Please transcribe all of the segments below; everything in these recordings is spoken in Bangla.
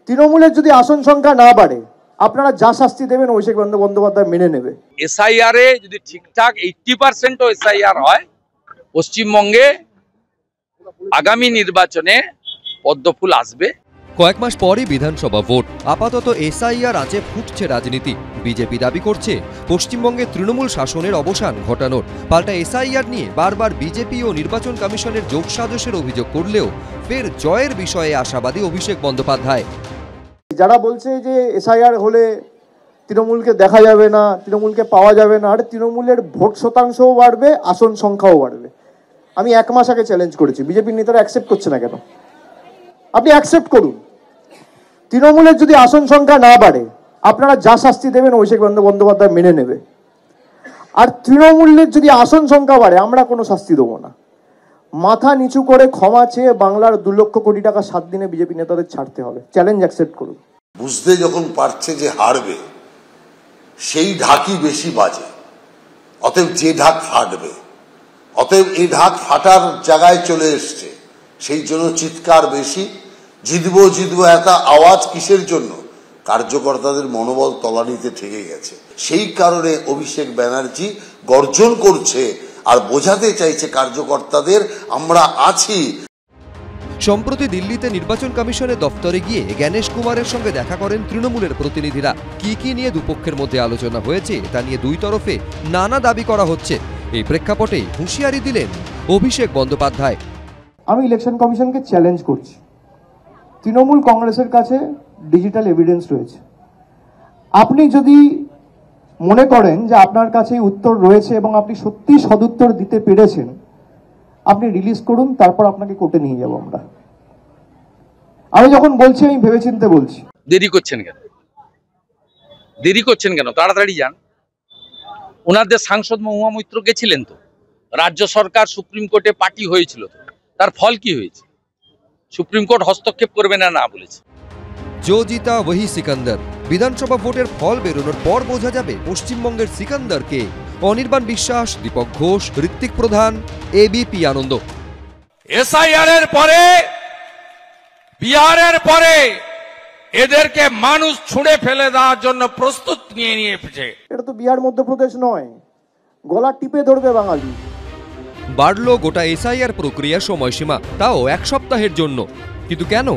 তৃণমূলের যদি আসন সংখ্যা না বাড়ে আপনারা যা শাস্তি দেবেন অভিষেক বন্দ্যোপাধ্যায় মেনে নেবে। এসআইআর এ যদি ঠিকঠাক 80% এসআইআর হয়, পশ্চিমবঙ্গে আগামী নির্বাচনে পদ্মফুল আসবে। কয়েক মাস পরই বিধানসভা ভোট, আপাতত এসআইআর আঁচে ফুটছে রাজনীতি। বিজেপি দাবি করছে পশ্চিমবঙ্গে তৃণমূল শাসনের অবসান ঘটানোর। পাল্টা এসআইআর নিয়ে বারবার বিজেপি ও নির্বাচন কমিশনের যোগসাজশের অভিযোগ করলেও ফের জয়ের বিষয়ে আশাবাদী অভিষেক বন্দ্যোপাধ্যায়। যারা বলছে যে এসআইআর হলে তৃণমূলকে দেখা যাবে না, তৃণমূলকে পাওয়া যাবে না, আর তৃণমূলের ভোট শতাংশও বাড়বে, আসন সংখ্যাও বাড়বে। আমি 1 মাস আগে চ্যালেঞ্জ করেছি, বিজেপির নেতারা অ্যাকসেপ্ট করছে না কেন? আপনি অ্যাকসেপ্ট করুন। তৃণমূলের যদি আসন সংখ্যা না বাড়ে আপনারা যা শাস্তি দেবেন অভিষেক বন্দ্যোপাধ্যায় মেনে নেবে। আর তৃণমূলের যদি আসন সংখ্যা বাড়ে আমরা কোনো শাস্তি দেবো না। মাথা নিচু করে ক্ষমা চেয়ে বাংলার 2 লক্ষ কোটি টাকা 7 দিনে বিজেপি নেতাদের ছাড়তে হবে। চ্যালেঞ্জ অ্যাকসেপ্ট করুন। বুঝতে যখন পারছে যে হারবে, সেই ঢাকই বেশি বাজে, অতএব যে ঢাক ফাটবে, অতএব এই ঢাক ফাটার জায়গায় চলে এসছে, সেই জন্য চিৎকার বেশি। জিতবো জিতবো এত আওয়াজ কিসের জন্য? কার্যকর্তাদের মনোবল তলানিতে ঠেকে গেছে। সেই কারণে অভিষেক ব্যানার্জি গর্জন করছে আর বোঝাতে চাইছে কার্যকর্তাদের আমরা আছি। সম্প্রতি দিল্লিতে নির্বাচন কমিশনের দফতরে গিয়ে জ্ঞানেশ কুমারের সঙ্গে দেখা করেন তৃণমূলের প্রতিনিধিরা। কি নিয়ে দুপক্ষের মধ্যে আলোচনা হয়েছে তা নিয়ে দুই তরফে নানা দাবি করা হচ্ছে। এই প্রেক্ষাপটে হুঁশিয়ারি দিলেন অভিষেক বন্দ্যোপাধ্যায়। আমি ইলেকশন কমিশনকে চ্যালেঞ্জ করছি, তৃণমূল কংগ্রেসের কাছে ডিজিটাল এভিডেন্স রয়েছে। আপনি যদি মনে করেন যে আপনার কাছে উত্তর রয়েছে এবং আপনি সত্যি সদুত্তর দিতে পেরেছেন, আপনি রিলিজ করুন, তারপর আপনাকে কোর্টে নিয়ে যাব আমরা। আমি যখন বলছি আমি ভেবেচিন্তে বলছি। দেরি করছেন কেন? তাড়াতাড়ি যান। ওনাদের সাংসদ মহুয়া মৈত্র গেছিলেন তো, রাজ্য সরকার সুপ্রিম কোর্টে পার্টি হয়েছিল তো, তার ফল কি হয়েছে? সুপ্রিম কোর্ট হস্তক্ষেপ করবে না বলেছে। জো জিতা ওহি সিকান্দার। বিধানসভা ভোটের ফল বেরোনোর পর বোঝা যাবে পশ্চিমবঙ্গের সিকান্দার কে। অনির্বাণ বিশ্বাস, দীপক ঘোষ, ঋত্বিক প্রধান, এবিপি আনন্দ। এসআইআর এর পরে, বিহারের পরে এদেরকে মানুষ ছুঁড়ে ফেলে দেওয়ার জন্য প্রস্তুত নিয়েছে। এটা তো বিহার মধ্যপ্রদেশ নয়, গলা টিপে ধরবে বাঙালি। বাড়ল গোটা এসআইআর প্রক্রিয়ার সময়সীমা, তাও 1 সপ্তাহের জন্য। কিন্তু কেন?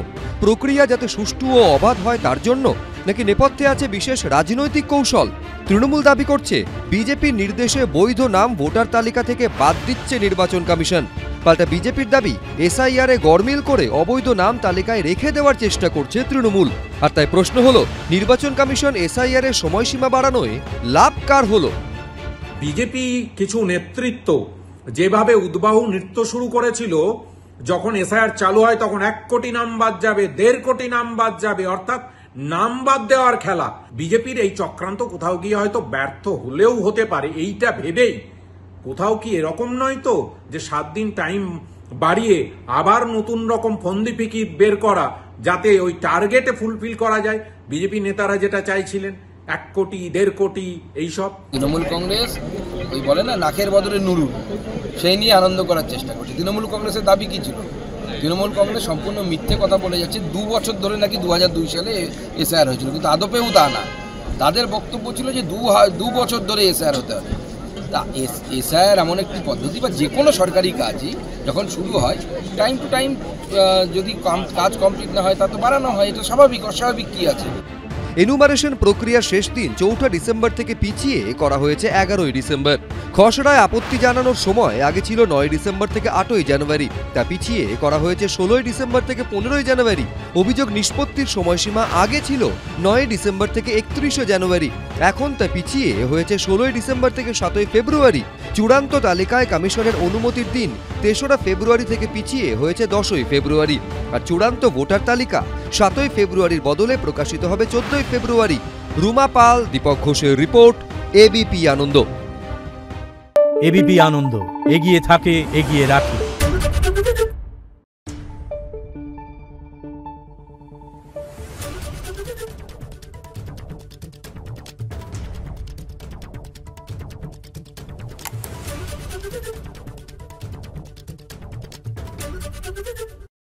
প্রক্রিয়া যাতে সুষ্ঠু ও অবাধ হয় তার জন্য, নাকি নেপথ্যে আছে বিশেষ রাজনৈতিক কৌশল? তৃণমূল দাবি করছে বিজেপির নির্দেশে বৈধ নাম ভোটার তালিকা থেকে বাদ দিচ্ছে নির্বাচন কমিশন। পাল্টা বিজেপির দাবি এসআইআর এ গরমিল করে অবৈধ নাম তালিকায় রেখে দেওয়ার চেষ্টা করছে তৃণমূল। আর তাই প্রশ্ন হলো, নির্বাচন কমিশন এসআইআর এর সময়সীমা বাড়ানোয় লাভ কার হলো? বিজেপি কিছু নেতৃত্ব যেভাবে উদ্বাহু নৃত্য শুরু করেছিল, যখন এসআইআর চালু হয় তখন 1 কোটি নাম বাদ যাবে, 1.5 কোটি নাম বাদ যাবে, অর্থাৎ নাম বাদ দেওয়ার খেলা। বিজেপির এই চক্রান্ত কোথাও গিয়ে হয়তো ব্যর্থ হলেও হতে পারে, এইটা ভেবেই কোথাও কি এরকম নয় তো যে 7 দিন টাইম বাড়িয়ে আবার নতুন রকম ফন্দি ফিকি বের করা, যাতে ওই টার্গেটে ফুলফিল করা যায়। বিজেপি নেতারা যেটা চাইছিলেন 1 কোটি 1.5 কোটি এইসব। তৃণমূল কংগ্রেস ওই বলে না নাকের বদলে নুরুল, সেই নিয়ে আনন্দ করার চেষ্টা করছে। তৃণমূল কংগ্রেসের দাবি কি ছিল? তৃণমূল কংগ্রেস সম্পূর্ণ মিথ্যে কথা বলে যাচ্ছে। 2 বছর ধরে নাকি 2002 সালে এসআইআর হয়েছিল, কিন্তু আদপেও তা না। তাদের বক্তব্য ছিল যে 2 বছর ধরে এসআইআর হতে হবে। তা এসআইআর এমন একটি পদ্ধতি, বা যে কোনো সরকারি কাজই যখন শুরু হয় টাইম টু টাইম যদি কাজ কমপ্লিট না হয় তা তো বাড়ানো হয়, এটা স্বাভাবিক। অস্বাভাবিক কি আছে? এনুমারেশন প্রক্রিয়ার শেষ দিন 4 ডিসেম্বর থেকে পিছিয়ে করা হয়েছে 11 ডিসেম্বর। খসড়ায় আপত্তি জানানোর সময় আগে ছিল 9 ডিসেম্বর থেকে 8 জানুয়ারি, তা পিছিয়ে করা হয়েছে 16 ডিসেম্বর থেকে 15 জানুয়ারি। অভিযোগ নিষ্পত্তির সময়সীমা আগে ছিল 9 ডিসেম্বর থেকে 31 জানুয়ারি, এখন তা পিছিয়ে হয়েছে 16 ডিসেম্বর থেকে 7 ফেব্রুয়ারি। চূড়ান্ত তালিকায় কমিশনের অনুমতির দিন 3রা ফেব্রুয়ারি থেকে পিছিয়ে হয়েছে 10 ফেব্রুয়ারি। আর চূড়ান্ত ভোটার তালিকা 7 ফেব্রুয়ারির বদলে প্রকাশিত হবে 14 ফেব্রুয়ারি। রুমা পাল, দীপক ঘোষের রিপোর্ট, এবিপি আনন্দ। এবিপি আনন্দ, এগিয়ে থাকে, এগিয়ে রাখে। Thank you.